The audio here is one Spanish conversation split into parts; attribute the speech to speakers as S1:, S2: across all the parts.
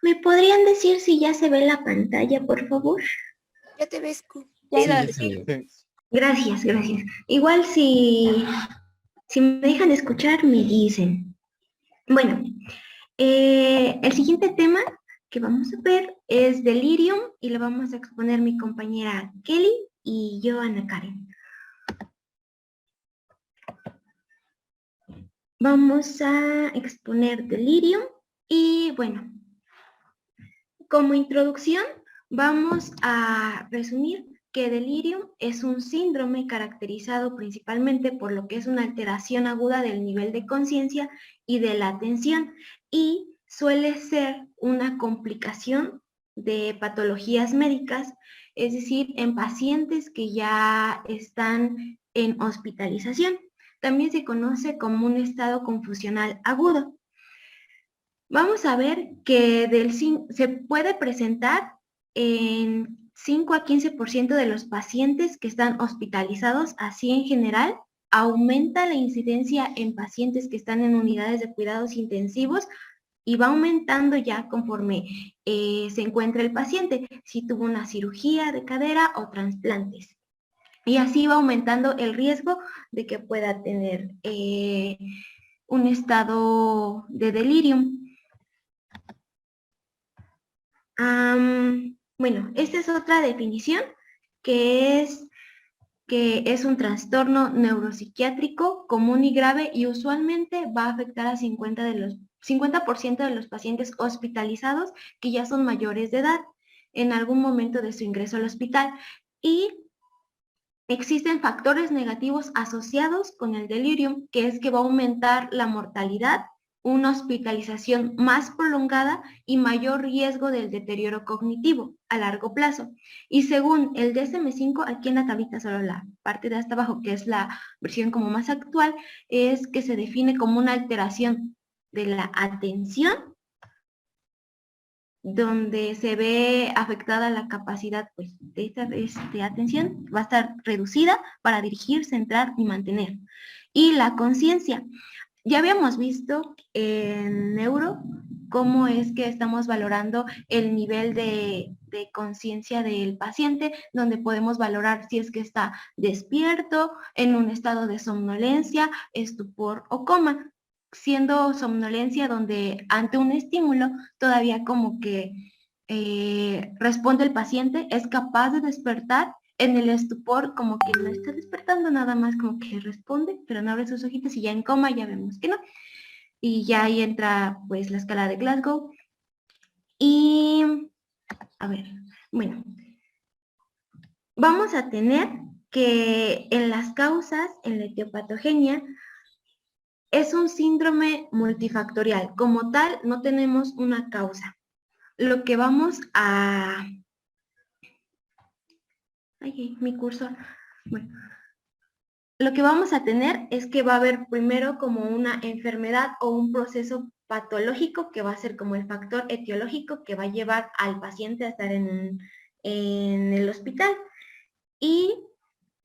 S1: ¿Me podrían decir si ya se ve la pantalla, por favor?
S2: Ya te ves, Q.
S1: Gracias, gracias. Igual si me dejan escuchar, me dicen. Bueno, el siguiente tema que vamos a ver es delirium y lo vamos a exponer mi compañera Kelly y yo, Ana Karen. Vamos a exponer delirium y bueno, como introducción vamos a resumir que delirium es un síndrome caracterizado principalmente por lo que es una alteración aguda del nivel de conciencia y de la atención y suele ser una complicación de patologías médicas, es decir, en pacientes que ya están en hospitalización. También se conoce como un estado confusional agudo. Vamos a ver que se puede presentar en 5 a 15% de los pacientes que están hospitalizados, así en general, aumenta la incidencia en pacientes que están en unidades de cuidados intensivos y va aumentando ya conforme se encuentra el paciente, si tuvo una cirugía de cadera o trasplantes. Y así va aumentando el riesgo de que pueda tener un estado de delirium. Bueno, esta es otra definición que es un trastorno neuropsiquiátrico común y grave y usualmente va a afectar a 50% de los pacientes hospitalizados que ya son mayores de edad en algún momento de su ingreso al hospital. Y existen factores negativos asociados con el delirium, que es que va a aumentar la mortalidad, una hospitalización más prolongada y mayor riesgo del deterioro cognitivo a largo plazo. Y según el DSM-5, aquí en la tablita, solo la parte de hasta abajo, que es la versión como más actual, es que se define como una alteración de la atención, donde se ve afectada la capacidad pues, de atención, va a estar reducida para dirigir, centrar y mantener. Y la conciencia. Ya habíamos visto en neuro cómo es que estamos valorando el nivel de conciencia del paciente, donde podemos valorar si es que está despierto, en un estado de somnolencia, estupor o coma, siendo somnolencia donde ante un estímulo todavía como que responde el paciente, es capaz de despertar. En el estupor como que no está despertando, nada más como que responde, pero no abre sus ojitos, y ya en coma ya vemos que no. Y ya ahí entra pues la escala de Glasgow. Y a ver, bueno, vamos a tener que en las causas, en la etiopatogenia, es un síndrome multifactorial. Como tal, no tenemos una causa. Lo que vamos a... Ay, mi cursor. Bueno, lo que vamos a tener es que va a haber primero como una enfermedad o un proceso patológico que va a ser como el factor etiológico que va a llevar al paciente a estar en el hospital. Y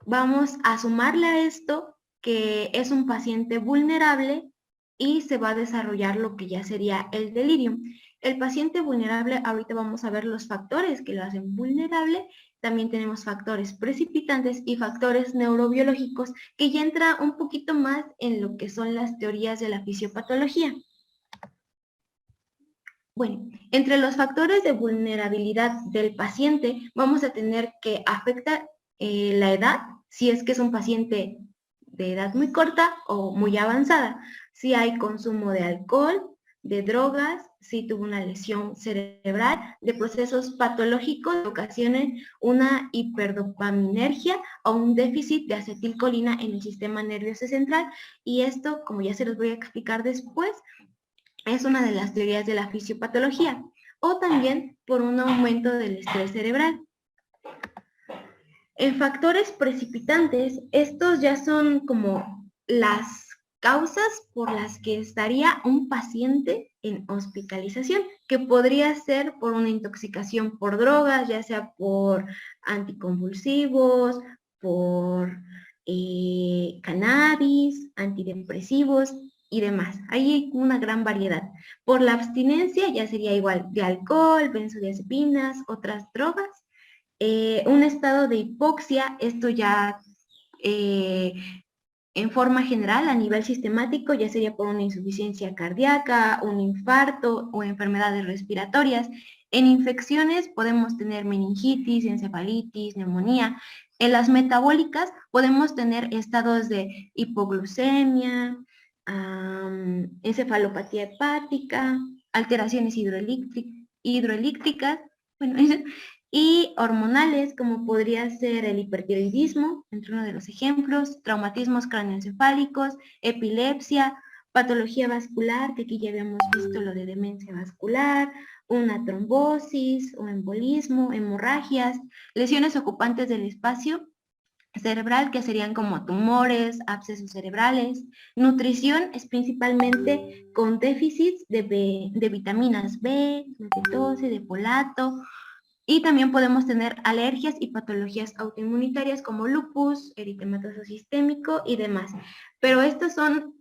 S1: vamos a sumarle a esto que es un paciente vulnerable y se va a desarrollar lo que ya sería el delirium. El paciente vulnerable, ahorita vamos a ver los factores que lo hacen vulnerable. También tenemos factores precipitantes y factores neurobiológicos, que ya entra un poquito más en lo que son las teorías de la fisiopatología. Bueno, entre los factores de vulnerabilidad del paciente vamos a tener que afecta la edad, si es que es un paciente de edad muy corta o muy avanzada, si hay consumo de alcohol, de drogas, si tuvo una lesión cerebral, de procesos patológicos que ocasionen una hiperdopaminergia o un déficit de acetilcolina en el sistema nervioso central. Y esto, como ya se los voy a explicar después, es una de las teorías de la fisiopatología, o también por un aumento del estrés cerebral. En factores precipitantes, estos ya son como las causas por las que estaría un paciente en hospitalización, que podría ser por una intoxicación por drogas, ya sea por anticonvulsivos, por cannabis, antidepresivos, y demás. Hay una gran variedad. Por la abstinencia ya sería igual de alcohol, benzodiazepinas, otras drogas. Un estado de hipoxia, esto ya en forma general, a nivel sistemático, ya sería por una insuficiencia cardíaca, un infarto o enfermedades respiratorias. En infecciones podemos tener meningitis, encefalitis, neumonía. En las metabólicas podemos tener estados de hipoglucemia, encefalopatía hepática, alteraciones hidroelíctricas, bueno, y hormonales, como podría ser el hipertiroidismo, entre uno de los ejemplos, traumatismos cráneoencefálicos, epilepsia, patología vascular, que aquí ya habíamos visto lo de demencia vascular, una trombosis o embolismo, hemorragias, lesiones ocupantes del espacio cerebral, que serían como tumores, abscesos cerebrales. Nutrición es principalmente con déficits de vitaminas B, de B12, de folato, y también podemos tener alergias y patologías autoinmunitarias como lupus, eritematoso sistémico y demás. Pero estas son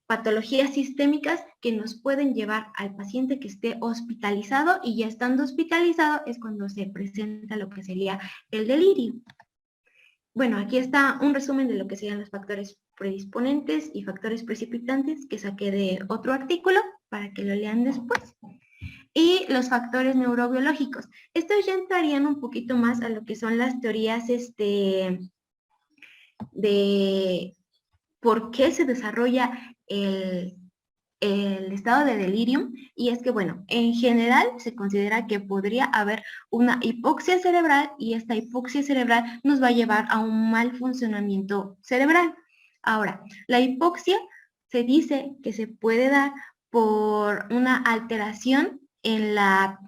S1: patologías sistémicas que nos pueden llevar al paciente que esté hospitalizado, y ya estando hospitalizado es cuando se presenta lo que sería el delirio. Bueno, aquí está un resumen de lo que serían los factores predisponentes y factores precipitantes que saqué de otro artículo para que lo lean después. Y los factores neurobiológicos. Estos ya entrarían un poquito más a lo que son las teorías de por qué se desarrolla el estado de delirium, y es que, bueno, en general se considera que podría haber una hipoxia cerebral, y esta hipoxia cerebral nos va a llevar a un mal funcionamiento cerebral. Ahora, la hipoxia se dice que se puede dar por una alteración en la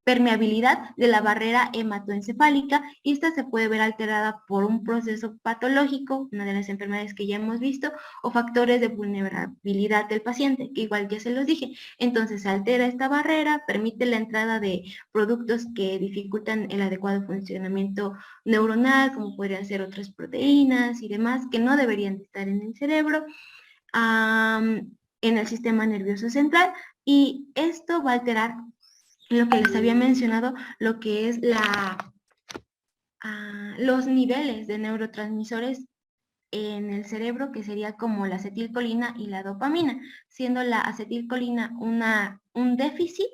S1: permeabilidad de la barrera hematoencefálica, y esta se puede ver alterada por un proceso patológico, una de las enfermedades que ya hemos visto, o factores de vulnerabilidad del paciente, que igual ya se los dije. Entonces se altera esta barrera, permite la entrada de productos que dificultan el adecuado funcionamiento neuronal, como podrían ser otras proteínas y demás, que no deberían de estar en el cerebro, en el sistema nervioso central, y esto va a alterar lo que les había mencionado, lo que es los niveles de neurotransmisores en el cerebro, que sería como la acetilcolina y la dopamina, siendo la acetilcolina un déficit,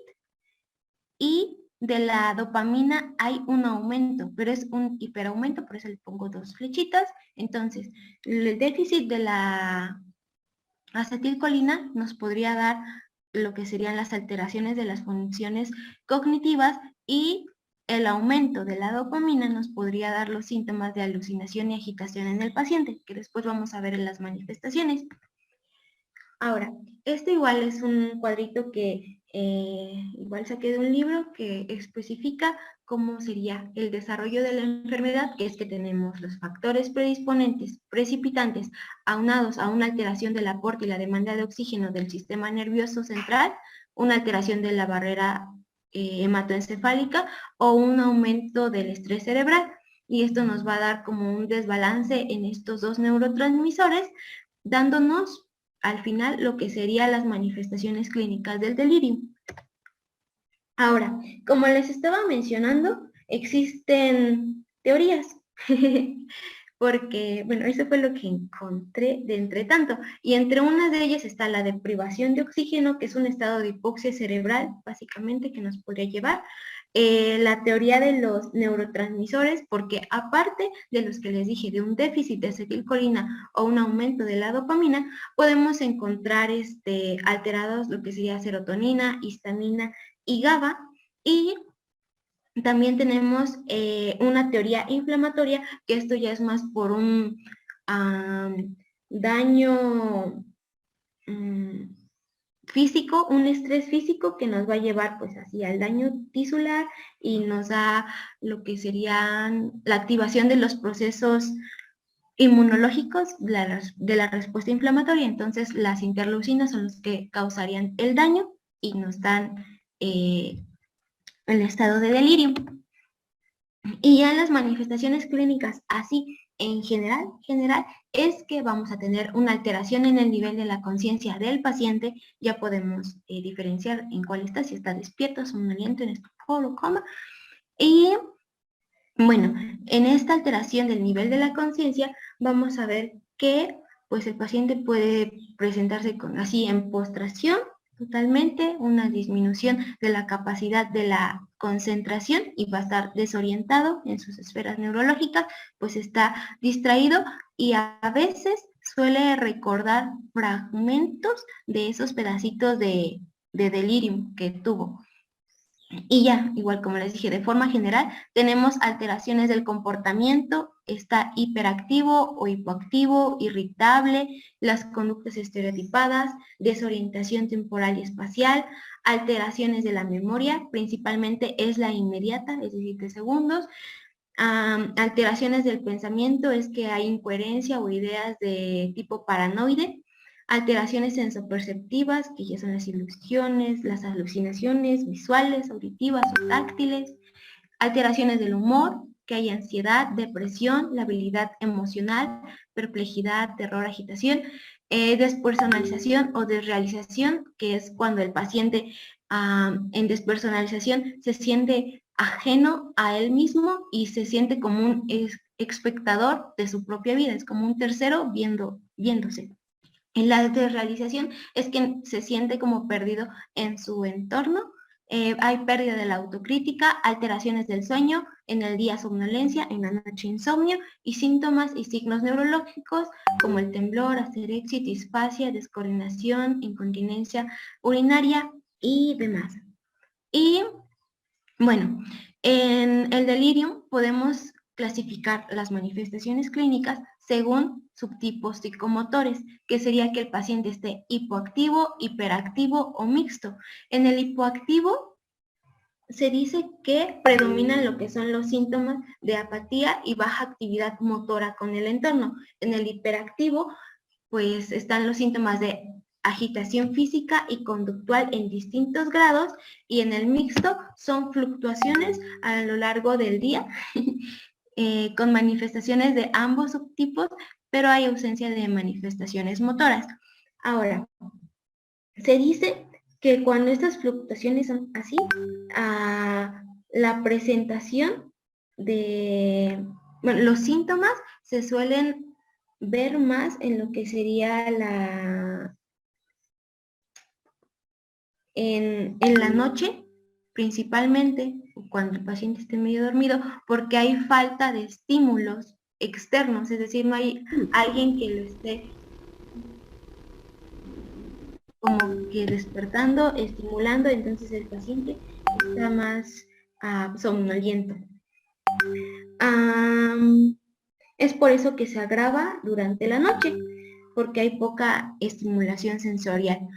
S1: y de la dopamina hay un aumento, pero es un hiperaumento, por eso le pongo dos flechitas. Entonces, el déficit de la acetilcolina nos podría dar lo que serían las alteraciones de las funciones cognitivas, y el aumento de la dopamina nos podría dar los síntomas de alucinación y agitación en el paciente, que después vamos a ver en las manifestaciones. Ahora, este igual es un cuadrito que igual saqué de un libro que especifica cómo sería el desarrollo de la enfermedad, que es que tenemos los factores predisponentes, precipitantes, aunados a una alteración del aporte y la demanda de oxígeno del sistema nervioso central, una alteración de la barrera hematoencefálica o un aumento del estrés cerebral. Y esto nos va a dar como un desbalance en estos dos neurotransmisores, dándonos al final lo que serían las manifestaciones clínicas del delirio. Ahora, como les estaba mencionando, existen teorías, porque, bueno, eso fue lo que encontré de entre tanto, y entre unas de ellas está la de privación de oxígeno, que es un estado de hipoxia cerebral, básicamente, que nos podría llevar, la teoría de los neurotransmisores, porque aparte de los que les dije, de un déficit de acetilcolina o un aumento de la dopamina, podemos encontrar alterados lo que sería serotonina, histamina y GABA, y también tenemos una teoría inflamatoria, que esto ya es más por un daño físico, un estrés físico que nos va a llevar pues así al daño tisular, y nos da lo que serían la activación de los procesos inmunológicos de la respuesta inflamatoria. Entonces las interleucinas son los que causarían el daño y nos dan el estado de delirio. Y ya las manifestaciones clínicas así en general es que vamos a tener una alteración en el nivel de la conciencia del paciente. Ya podemos diferenciar en cuál está, si está despierto, somnoliento, en estupor o coma. Y bueno, en esta alteración del nivel de la conciencia vamos a ver que pues el paciente puede presentarse así en postración totalmente, una disminución de la capacidad de la concentración y va a estar desorientado en sus esferas neurológicas, pues está distraído y a veces suele recordar fragmentos de esos pedacitos de delirium que tuvo. Y ya, igual como les dije, de forma general, tenemos alteraciones del comportamiento, está hiperactivo o hipoactivo, irritable, las conductas estereotipadas, desorientación temporal y espacial, alteraciones de la memoria, principalmente es la inmediata, es decir, de segundos, alteraciones del pensamiento, es que hay incoherencia o ideas de tipo paranoide, alteraciones sensoperceptivas, que ya son las ilusiones, las alucinaciones visuales, auditivas o táctiles, alteraciones del humor, que hay ansiedad, depresión, la habilidad emocional, perplejidad, terror, agitación, despersonalización o desrealización, que es cuando el paciente en despersonalización se siente ajeno a él mismo y se siente como un espectador de su propia vida, es como un tercero viéndose. En la desrealización es que se siente como perdido en su entorno. Hay pérdida de la autocrítica, alteraciones del sueño, en el día somnolencia, en la noche insomnio y síntomas y signos neurológicos como el temblor, asterexia, disfasia, descoordinación, incontinencia urinaria y demás. Y bueno, en el delirium podemos clasificar las manifestaciones clínicas según subtipos psicomotores, que sería que el paciente esté hipoactivo, hiperactivo o mixto. En el hipoactivo se dice que predominan lo que son los síntomas de apatía y baja actividad motora con el entorno. En el hiperactivo, pues están los síntomas de agitación física y conductual en distintos grados, y en el mixto son fluctuaciones a lo largo del día con manifestaciones de ambos subtipos, pero hay ausencia de manifestaciones motoras. Ahora, se dice que cuando estas fluctuaciones son así, la presentación de, bueno, los síntomas se suelen ver más en lo que sería en la noche, principalmente cuando el paciente esté medio dormido, porque hay falta de estímulos externos, es decir, no hay alguien que lo esté como que despertando, estimulando, entonces el paciente está más somnoliento. Es por eso que se agrava durante la noche, porque hay poca estimulación sensorial.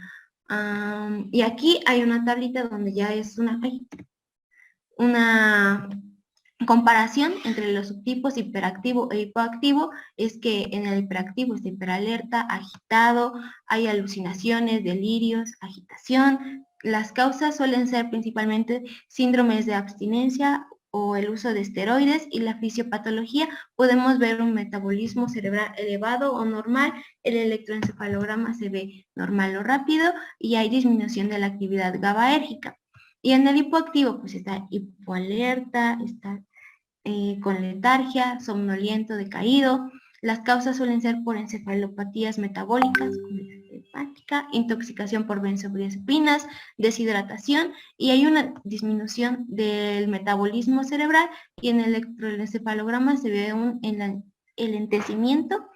S1: Y aquí hay una tablita donde ya es una comparación entre los subtipos hiperactivo e hipoactivo. Es que en el hiperactivo está hiperalerta, agitado, hay alucinaciones, delirios, agitación. Las causas suelen ser principalmente síndromes de abstinencia o el uso de esteroides, y la fisiopatología podemos ver un metabolismo cerebral elevado o normal, el electroencefalograma se ve normal o rápido y hay disminución de la actividad GABAérgica. Y en el hipoactivo pues está hipoalerta, está con letargia, somnoliento, decaído. Las causas suelen ser por encefalopatías metabólicas, como la hepática, intoxicación por benzodiazepinas, deshidratación, y hay una disminución del metabolismo cerebral, y en el electroencefalograma se ve un enlentecimiento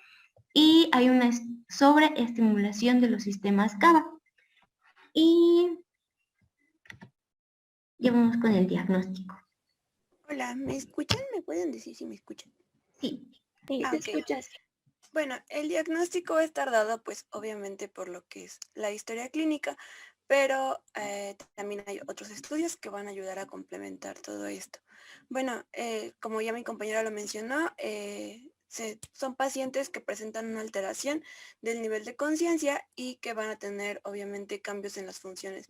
S1: y hay una sobreestimulación de los sistemas GABA. Y ya vamos con el diagnóstico.
S2: Hola, ¿me escuchan? ¿Me pueden decir si me escuchan?
S1: Sí, te escuchas.
S2: Bueno, el diagnóstico va a estar dado, pues, obviamente por lo que es la historia clínica, pero también hay otros estudios que van a ayudar a complementar todo esto. Bueno, como ya mi compañera lo mencionó, son pacientes que presentan una alteración del nivel de conciencia y que van a tener, obviamente, cambios en las funciones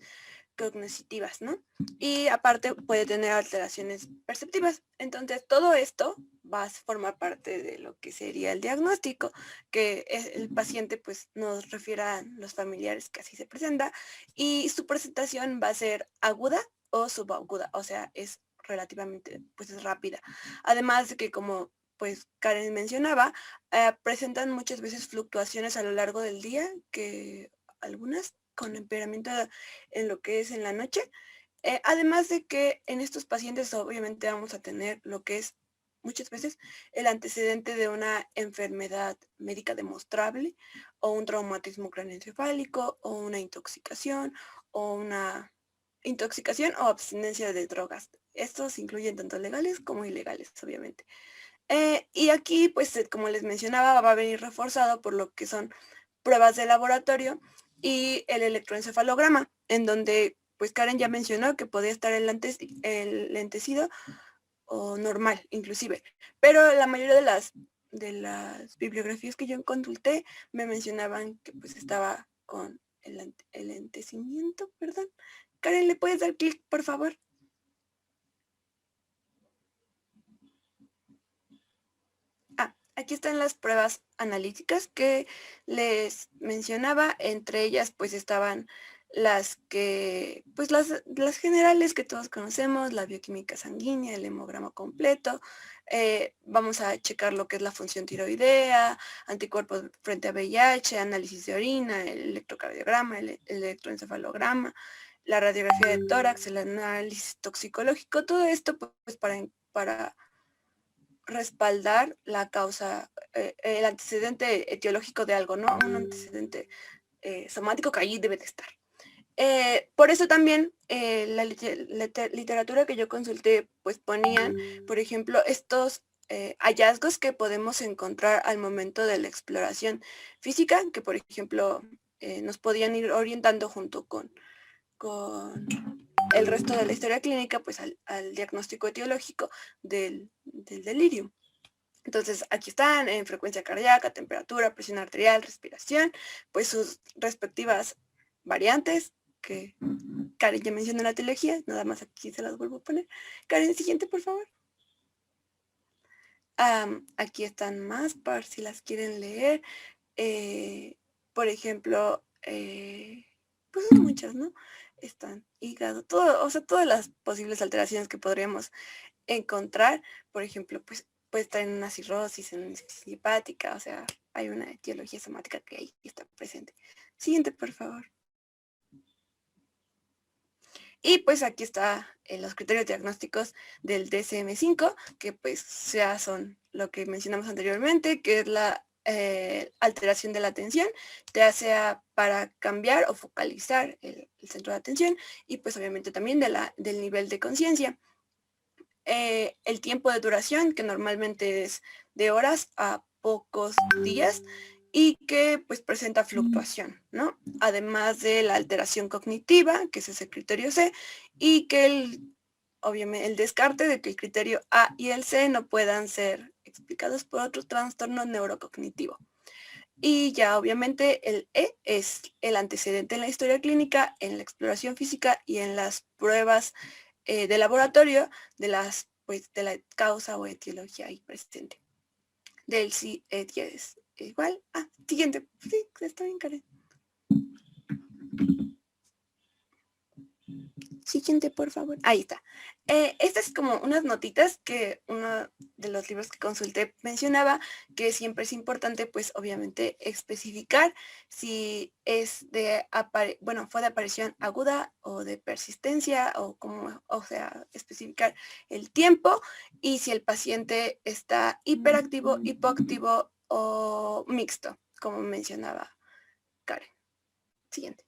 S2: cognitivas, ¿no? Y aparte puede tener alteraciones perceptivas. Entonces todo esto va a formar parte de lo que sería el diagnóstico, que el paciente pues nos refiera a los familiares que así se presenta, y su presentación va a ser aguda o subaguda, o sea, es relativamente pues es rápida. Además de que, como pues Karen mencionaba, presentan muchas veces fluctuaciones a lo largo del día, que algunas con empeoramiento en lo que es en la noche. Además de que en estos pacientes obviamente vamos a tener lo que es muchas veces el antecedente de una enfermedad médica demostrable, o un traumatismo craneoencefálico, o una intoxicación, o abstinencia de drogas. Estos incluyen tanto legales como ilegales, obviamente. Y aquí, pues, como les mencionaba, va a venir reforzado por lo que son pruebas de laboratorio y el electroencefalograma, en donde, pues, Karen ya mencionó que podía estar el lentecido o normal, inclusive. Pero la mayoría de las bibliografías que yo consulté me mencionaban que, pues, estaba con el lentecimiento, perdón. Karen, ¿le puedes dar clic, por favor? Aquí están las pruebas analíticas que les mencionaba. Entre ellas pues estaban las que, pues las generales que todos conocemos, la bioquímica sanguínea, el hemograma completo. Vamos a checar lo que es la función tiroidea, anticuerpos frente a VIH, análisis de orina, el electrocardiograma, el electroencefalograma, la radiografía de tórax, el análisis toxicológico. Todo esto pues para respaldar la causa, el antecedente etiológico de algo, ¿no? Un antecedente somático que allí debe de estar. Por eso también la literatura que yo consulté, pues ponían, por ejemplo, estos hallazgos que podemos encontrar al momento de la exploración física, que por ejemplo nos podían ir orientando junto con el resto de la historia clínica, pues al diagnóstico etiológico del delirium. Entonces, aquí están en frecuencia cardíaca, temperatura, presión arterial, respiración, pues sus respectivas variantes, que Karen ya mencionó en la etiología, nada más aquí se las vuelvo a poner. Karen, siguiente, por favor. Aquí están más, para si las quieren leer. Por ejemplo, pues son muchas, ¿no? Están hígado, todo, o sea, todas las posibles alteraciones que podríamos encontrar. Por ejemplo, pues puede estar en una cirrosis, en una insuficiencia hepática, o sea, hay una etiología somática que ahí está presente. Siguiente, por favor. Y pues aquí está los criterios diagnósticos del DSM-5, que pues ya son lo que mencionamos anteriormente, que es la alteración de la atención, ya sea para cambiar o focalizar el centro de atención, y pues obviamente también del nivel de conciencia. El tiempo de duración, que normalmente es de horas a pocos días, y que pues presenta fluctuación, ¿no? Además de la alteración cognitiva, que es ese criterio C, y que obviamente el descarte de que el criterio A y el C no puedan ser explicados por otro trastorno neurocognitivo. Y ya obviamente el E es el antecedente en la historia clínica, en la exploración física y en las pruebas de laboratorio de la causa o etiología ahí presente. Del sí es igual. Siguiente. Sí, está bien, Karen. Siguiente, por favor. Ahí está. Estas es como unas notitas que uno de los libros que consulté mencionaba, que siempre es importante, pues obviamente especificar si es fue de aparición aguda o de persistencia, o sea, especificar el tiempo, y si el paciente está hiperactivo, hipoactivo o mixto, como mencionaba Karen. Siguiente.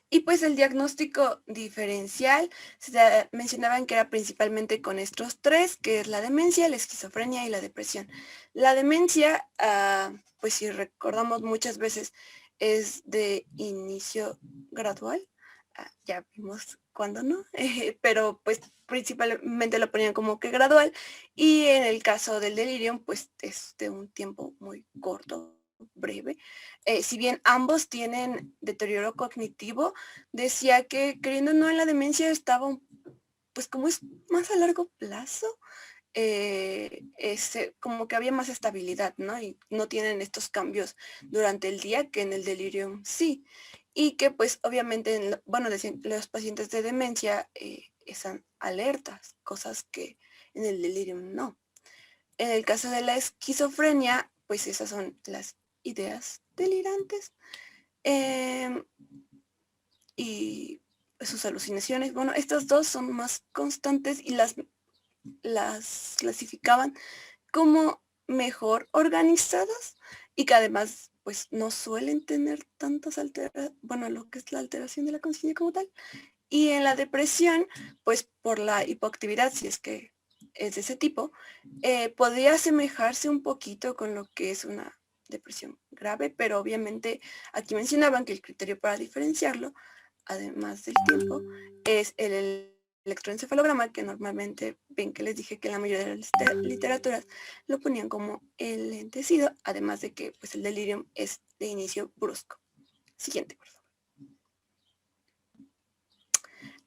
S2: Y pues el diagnóstico diferencial, mencionaban que era principalmente con estos tres, que es la demencia, la esquizofrenia y la depresión. La demencia, pues si recordamos muchas veces, es de inicio gradual. Ya vimos cuándo no, pero pues principalmente lo ponían como que gradual. Y en el caso del delirium, pues es de un tiempo muy corto, breve, si bien ambos tienen deterioro cognitivo, decía que creyendo no en la demencia estaba, pues como es más a largo plazo, como que había más estabilidad, ¿no? Y no tienen estos cambios durante el día que en el delirium sí. Y que pues obviamente, bueno, decían, los pacientes de demencia están alertas, cosas que en el delirium no. En el caso de la esquizofrenia, pues esas son las ideas delirantes y sus alucinaciones. Bueno, estas dos son más constantes y las clasificaban como mejor organizadas y que además pues no suelen tener tantas bueno, lo que es la alteración de la conciencia como tal. Y en la depresión, pues por la hipoactividad, si es que es de ese tipo, podría asemejarse un poquito con lo que es una depresión grave, pero obviamente aquí mencionaban que el criterio para diferenciarlo, además del tiempo, es el electroencefalograma, que normalmente ven que les dije que en la mayoría de las literaturas lo ponían como enlentecido, además de que pues el delirium es de inicio brusco. Siguiente, por favor.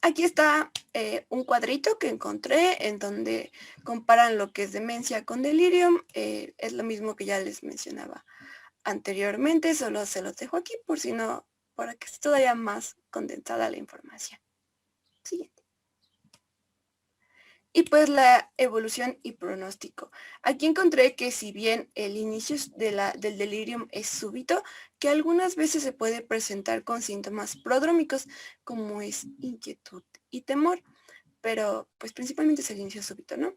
S2: Aquí está un cuadrito que encontré en donde comparan lo que es demencia con delirium. Es lo mismo que ya les mencionaba anteriormente, solo se los dejo aquí por si no, para que esté todavía más condensada la información. Siguiente. Y pues la evolución y pronóstico. Aquí encontré que si bien el inicio del delirium es súbito, que algunas veces se puede presentar con síntomas prodrómicos, como es inquietud y temor, pero pues principalmente es el inicio súbito, ¿no?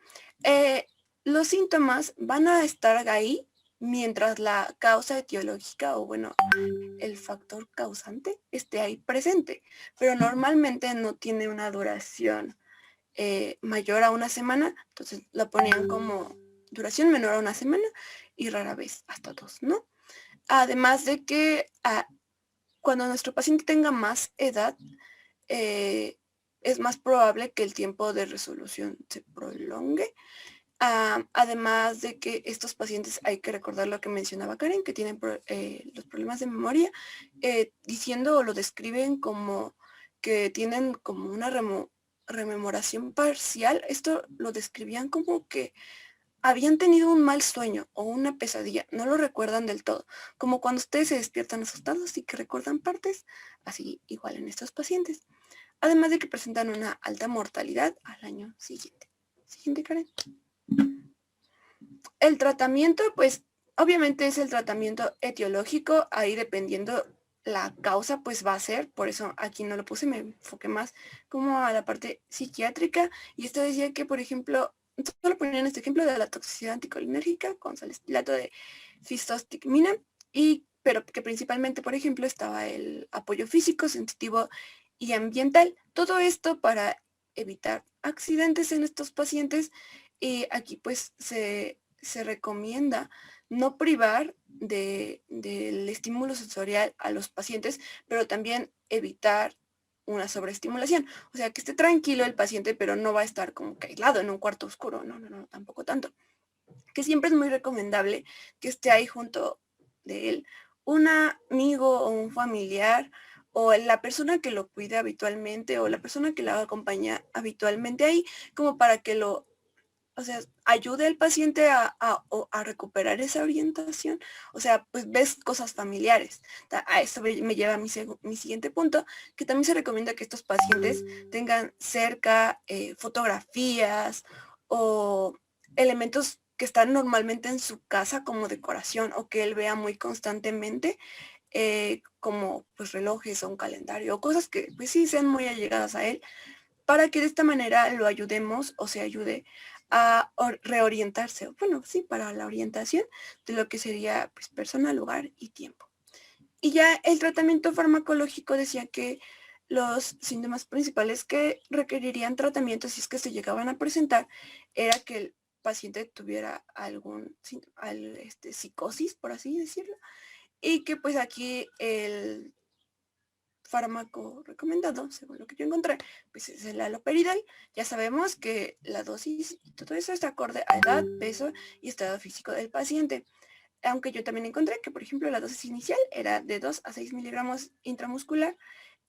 S2: Los síntomas van a estar ahí mientras la causa etiológica o bueno, el factor causante esté ahí presente, pero normalmente no tiene una duración mayor a una semana, entonces la ponían como duración menor a una semana y rara vez hasta 2, ¿no? Además de que cuando nuestro paciente tenga más edad, es más probable que el tiempo de resolución se prolongue. Además de que estos pacientes, hay que recordar lo que mencionaba Karen, que tienen los problemas de memoria, diciendo o lo describen como que tienen como una rememoración parcial. Esto lo describían como que habían tenido un mal sueño o una pesadilla, no lo recuerdan del todo, como cuando ustedes se despiertan asustados y que recuerdan partes, así igual en estos pacientes. Además de que presentan una alta mortalidad al año siguiente. Siguiente, Karen. El tratamiento, pues obviamente es el tratamiento etiológico, ahí dependiendo la causa, pues va a ser, por eso aquí no lo puse, me enfoqué más como a la parte psiquiátrica, y esto decía que, por ejemplo, solo ponían este ejemplo de la toxicidad anticolinérgica con salicilato de fistostigmina, pero que principalmente, por ejemplo, estaba el apoyo físico, sensitivo y ambiental. Todo esto para evitar accidentes en estos pacientes, y aquí pues se recomienda no privar del estímulo sensorial a los pacientes, pero también evitar una sobreestimulación. O sea, que esté tranquilo el paciente, pero no va a estar como que aislado en un cuarto oscuro. No, no, no, tampoco tanto. Que siempre es muy recomendable que esté ahí junto de él un amigo o un familiar o la persona que lo cuide habitualmente o la persona que lo acompaña habitualmente ahí, como para que o sea, ayude al paciente a recuperar esa orientación. O sea, pues ves cosas familiares. A esto me lleva a mi siguiente punto, que también se recomienda que estos pacientes tengan cerca fotografías o elementos que están normalmente en su casa como decoración o que él vea muy constantemente, como pues relojes o un calendario o cosas que pues sí sean muy allegadas a él, para que de esta manera lo ayudemos o se ayude a reorientarse. Bueno, sí, para la orientación de lo que sería pues, persona, lugar y tiempo. Y ya el tratamiento farmacológico decía que los síntomas principales que requerirían tratamiento si es que se llegaban a presentar era que el paciente tuviera algún psicosis, por así decirlo, y que pues aquí el fármaco recomendado, según lo que yo encontré, pues es el haloperidol. Ya sabemos que la dosis y todo eso está acorde a edad, peso y estado físico del paciente. aunque yo también encontré que, por ejemplo, la dosis inicial era de 2 a 6 miligramos intramuscular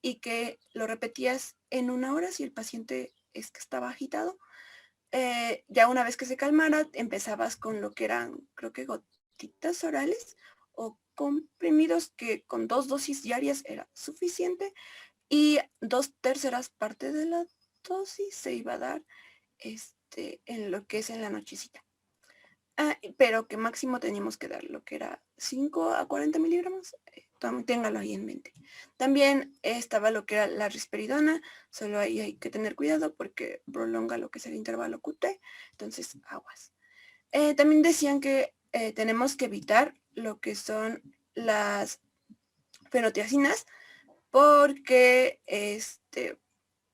S2: y que lo repetías en 1 hora si el paciente es que estaba agitado. Ya una vez que se calmara, empezabas con lo que eran, creo que gotitas orales o comprimidos, que con 2 dosis diarias era suficiente, y 2/3 partes de la dosis se iba a dar en lo que es en la nochecita. Pero que máximo teníamos que dar lo que era 5 a 40 miligramos. Téngalo ahí en mente. También estaba lo que era la risperidona. Solo ahí hay que tener cuidado porque prolonga lo que es el intervalo QT. Entonces, aguas. También decían que tenemos que evitar lo que son las fenotiacinas porque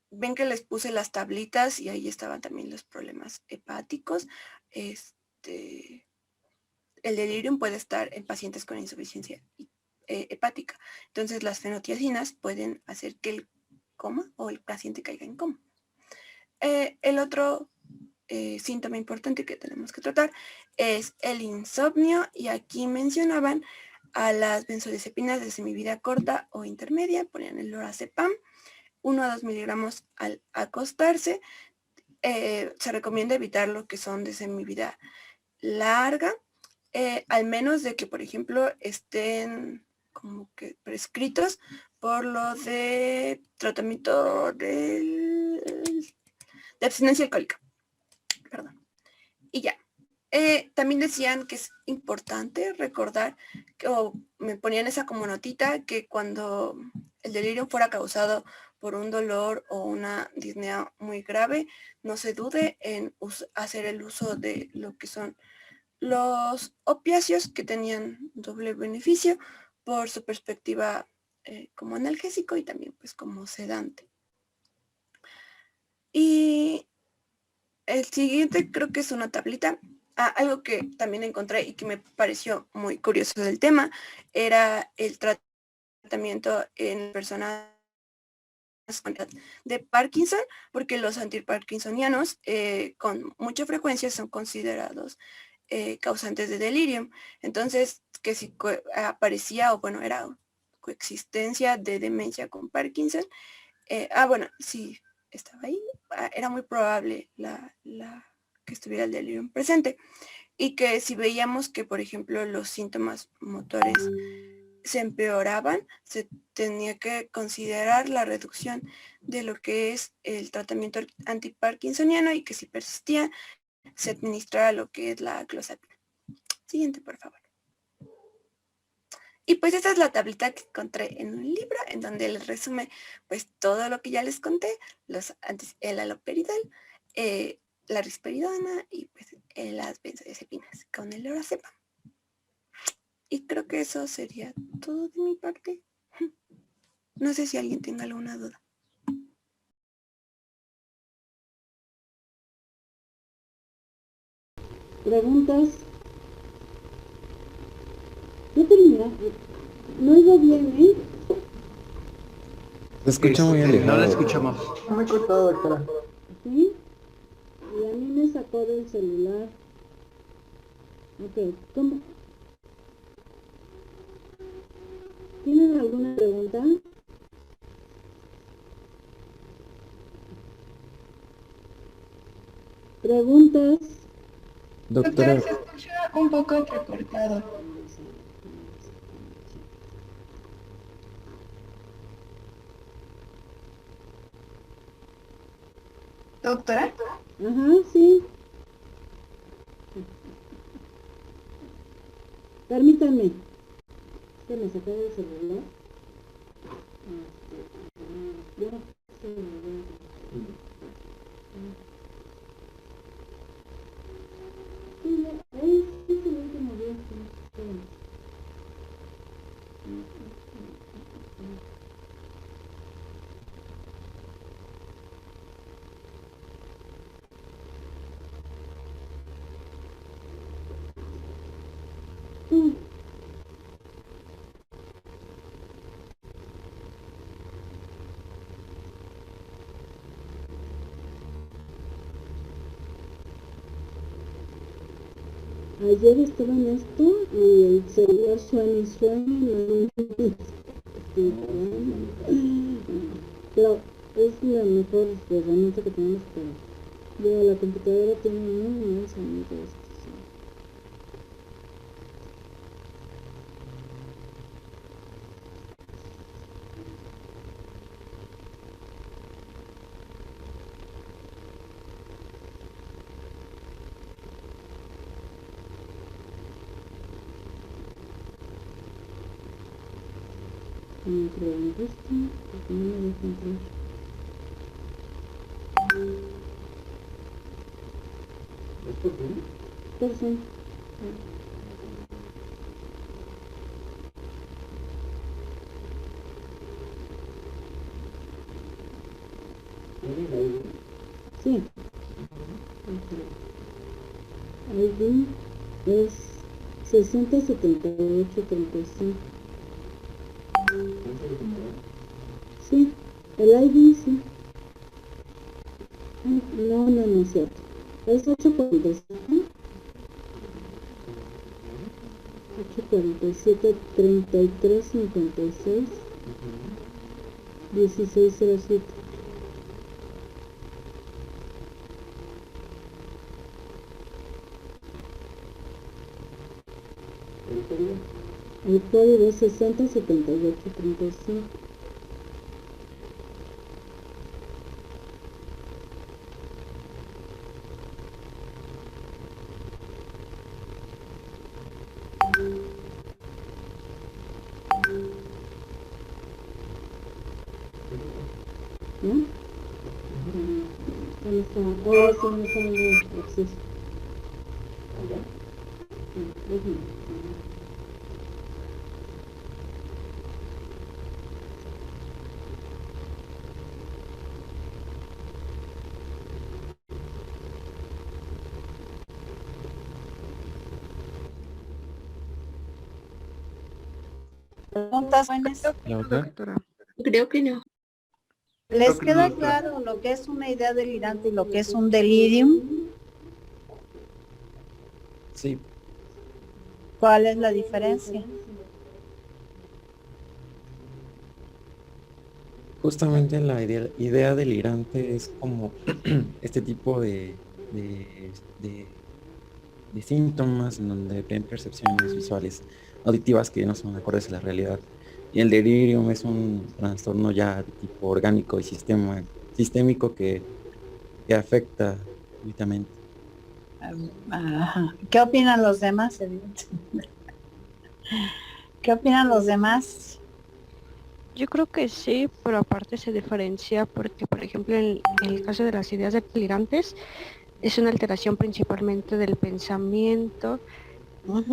S2: ven que les puse las tablitas y ahí estaban también los problemas hepáticos. El delirium puede estar en pacientes con insuficiencia hepática. Entonces las fenotiacinas pueden hacer que el coma o el paciente caiga en coma. El otro síntoma importante que tenemos que tratar es el insomnio, y aquí mencionaban a las benzodiazepinas de semivida corta o intermedia, ponían el lorazepam, 1 a 2 miligramos al acostarse. Se recomienda evitar lo que son de semivida larga, al menos de que, por ejemplo, estén como que prescritos por lo de tratamiento de abstinencia alcohólica. Perdón. Y ya. También decían que es importante recordar, o me ponían esa como notita, que cuando el delirio fuera causado por un dolor o una disnea muy grave, no se dude en hacer el uso de lo que son los opiáceos, que tenían doble beneficio por su perspectiva como analgésico y también pues como sedante. Y el siguiente creo que es una tablita. Algo que también encontré y que me pareció muy curioso del tema era el tratamiento en personas de Parkinson, porque los antiparkinsonianos con mucha frecuencia son considerados causantes de delirium. Entonces, que si aparecía, o bueno, era coexistencia de demencia con Parkinson, bueno, sí, estaba ahí, era muy probable que estuviera el delirium presente, y que si veíamos que, por ejemplo, los síntomas motores se empeoraban, se tenía que considerar la reducción de lo que es el tratamiento antiparkinsoniano, y que si persistía, se administrara lo que es la clozapina. Siguiente, por favor. Y pues esa es la tablita que encontré en un libro, en donde les resume pues todo lo que ya les conté, el haloperidol, la risperidona y pues las benzodiazepinas con el lorazepam. Y creo que eso sería todo de mi parte. No sé si alguien tenga alguna duda.
S3: Preguntas. No termina. No oigo bien, ¿eh?
S4: Se escucha muy alejado.
S5: No la escuchamos.
S6: Muy cortado, doctora.
S3: ¿Sí? Y a mí me sacó del celular. Ok, ¿cómo? ¿Tienen alguna pregunta? ¿Preguntas?
S4: Doctora,
S7: Se escucha un poco entrecortado. Doctora,
S3: Ajá, sí. Permítanme. Que me saqué del celular. Yo no sé, sí, es el último día. Ayer estaba en esto y el celular suena y suena, no, pero es la mejor herramienta que tenemos para... Digo, la computadora tiene muy mal sonido. Creando esto, porque no me deja entrar. Por sí. Sí. ID es 607835. Sí, el ID sí. No, no es cierto. Es 847. 847 3356 1607. El código es 607835. ¿No? ¿Dónde está? Oh, sí, no está el acceso.
S5: Preguntas, jóvenes.
S4: ¿La otra?
S1: Doctora. Creo que no.
S5: ¿Les queda claro lo que es una idea delirante y lo que es un delirium?
S4: Sí,
S5: ¿Cuál es la diferencia?
S4: justamente la idea delirante es como este tipo de síntomas en donde ven percepciones visuales, auditivas que no son acordes a la realidad. Y el delirium es un trastorno ya de tipo orgánico y sistémico que afecta súbitamente.
S5: Ajá. ¿Qué opinan los demás? ¿Qué opinan los demás?
S6: Yo creo que sí, pero aparte se diferencia porque, por ejemplo, en el caso de las ideas delirantes, es una alteración principalmente del pensamiento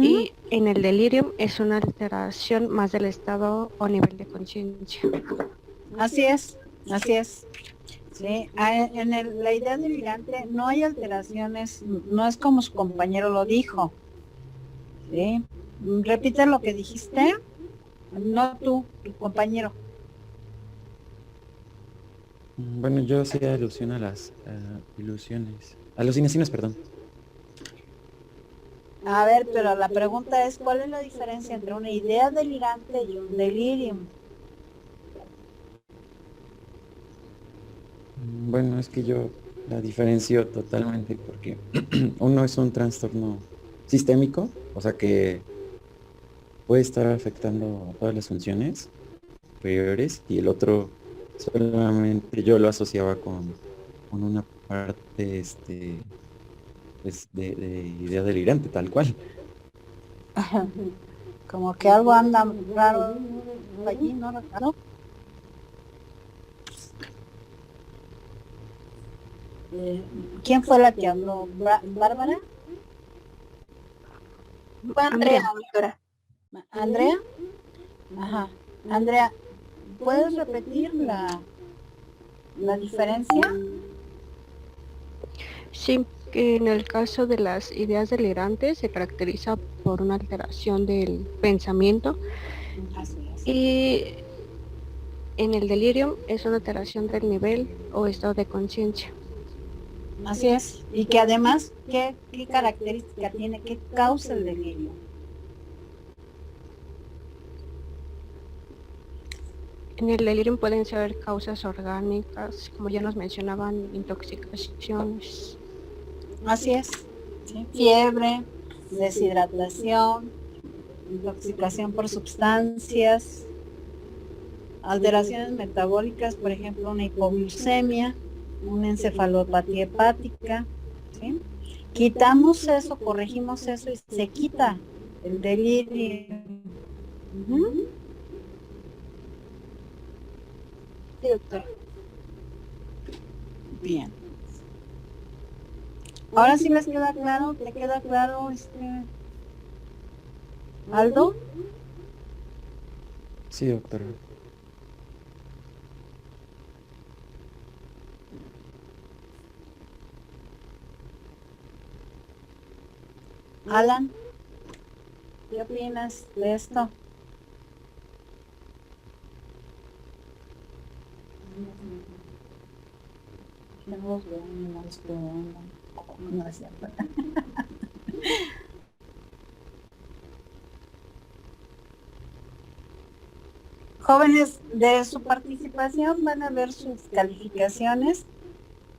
S6: y en el delirium es una alteración más del estado o nivel de conciencia.
S5: Así es, así es. Sí, la idea delirante no hay alteraciones, no es como su compañero lo dijo. ¿Sí? Repite lo que dijiste, no tú, tu compañero.
S4: Bueno, yo hacía alusión a las alucinaciones, perdón.
S5: A ver, pero la pregunta es, ¿cuál es la diferencia entre una idea delirante y un delirium?
S4: Bueno, es que yo la diferencio totalmente porque uno es un trastorno sistémico, o sea que puede estar afectando a todas las funciones superiores, y el otro solamente yo lo asociaba con una parte pues de idea delirante, tal cual.
S5: Como que algo anda raro allí, ¿no? ¿No? ¿Quién fue la que habló? ¿Bárbara?
S1: Fue Andrea, doctora.
S5: ¿Andrea? Ajá. Andrea, ¿puedes repetir la diferencia?
S6: Sí, que en el caso de las ideas delirantes se caracteriza por una alteración del pensamiento
S5: Así es.
S6: y en el delirium es una alteración del nivel o estado de conciencia.
S5: Así es. Y que además, ¿qué característica tiene? ¿Qué causa el delirio?
S6: En el delirium pueden ser causas orgánicas, como ya nos mencionaban, intoxicaciones.
S5: Así es. ¿Sí? Fiebre, deshidratación, intoxicación por sustancias, alteraciones metabólicas, por ejemplo, una hipoglucemia, una encefalopatía hepática. ¿Sí? Quitamos eso, corregimos eso y se quita el delirio. Ujú. Sí, doctor. Bien. Ahora sí les queda claro, ¿te queda claro, Aldo?
S4: Sí, doctora.
S5: Alan, ¿qué opinas de esto? No es cierto. Jóvenes, de su participación van a ver sus calificaciones.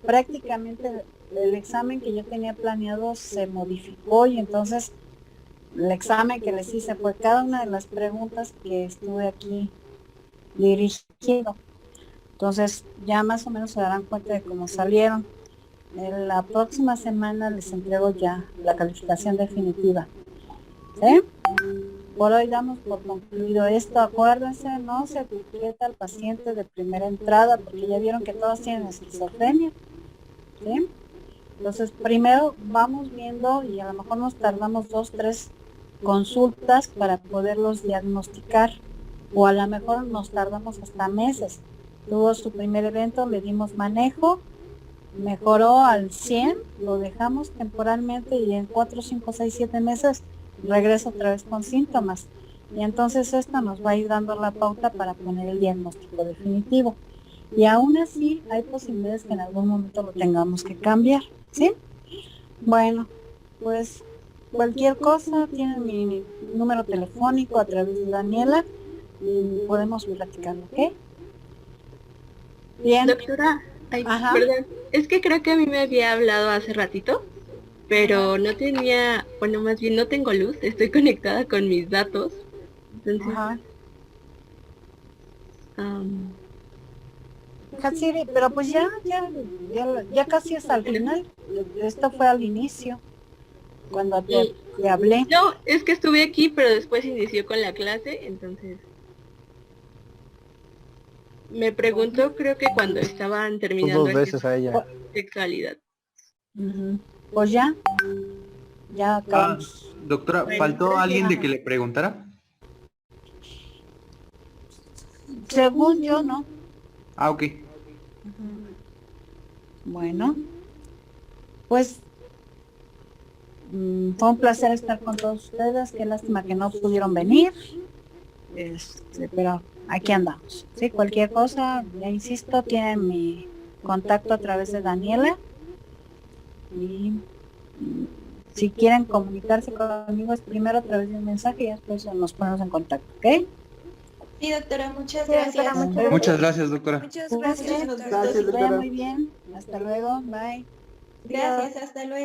S5: Prácticamente el examen que yo tenía planeado se modificó y entonces el examen que les hice fue cada una de las preguntas que estuve aquí dirigiendo. Entonces ya más o menos se darán cuenta de cómo salieron. En la próxima semana les entrego ya la calificación definitiva. ¿Sí? Por hoy damos por concluido esto. Acuérdense, no se etiqueta al paciente de primera entrada porque ya vieron que todos tienen esquizofrenia. ¿Sí? Entonces primero vamos viendo y a lo mejor nos tardamos 2, 3 consultas para poderlos diagnosticar o a lo mejor nos tardamos hasta meses. Tuvo su primer evento, le dimos manejo, mejoró al 100, lo dejamos temporalmente y en 4, 5, 6, 7 meses regresa otra vez con síntomas. Y entonces esto nos va a ir dando la pauta para poner el diagnóstico definitivo. Y aún así hay posibilidades que en algún momento lo tengamos que cambiar, ¿sí? Bueno, pues cualquier cosa, tienen mi número telefónico a través de Daniela y podemos platicar, ¿ok? Bien.
S8: Doctora, ay,
S5: Ajá.
S8: perdón, es que creo que a mí me había hablado hace ratito, pero no tenía, bueno, más bien no tengo luz, estoy conectada con mis datos, entonces,
S5: Ajá.
S8: am,
S5: Hatsiri, pero pues ya casi es al final. Esto fue al inicio, cuando te hablé.
S8: no, es que estuve aquí, pero después inició con la clase, entonces me preguntó, creo que cuando estaban terminando
S9: Dos
S8: el
S9: veces a ella.
S8: sexualidad.
S5: Ujú. Pues ya acabamos.
S10: Doctora,
S8: Bueno,
S10: ¿faltó alguien de
S5: Ajá.
S10: que le preguntara?
S5: Según yo, ¿no?
S10: Ah, ok.
S5: Bueno, pues fue un placer estar con todos ustedes. Qué lástima que no pudieron venir. Pero aquí andamos. Sí, cualquier cosa, ya insisto, tienen mi contacto a través de Daniela. Y si quieren comunicarse conmigo es primero a través de un mensaje y después nos ponemos en contacto, ¿ok?
S7: Sí, doctora, muchas
S1: Sí,
S7: gracias.
S1: doctora, muchas
S10: Muchas gracias, doctora.
S2: Muchas
S5: Gracias,
S2: gracias, doctor.
S3: Gracias,
S5: Que vaya
S3: doctora.
S5: muy bien. Hasta luego. Bye.
S7: Gracias, hasta luego.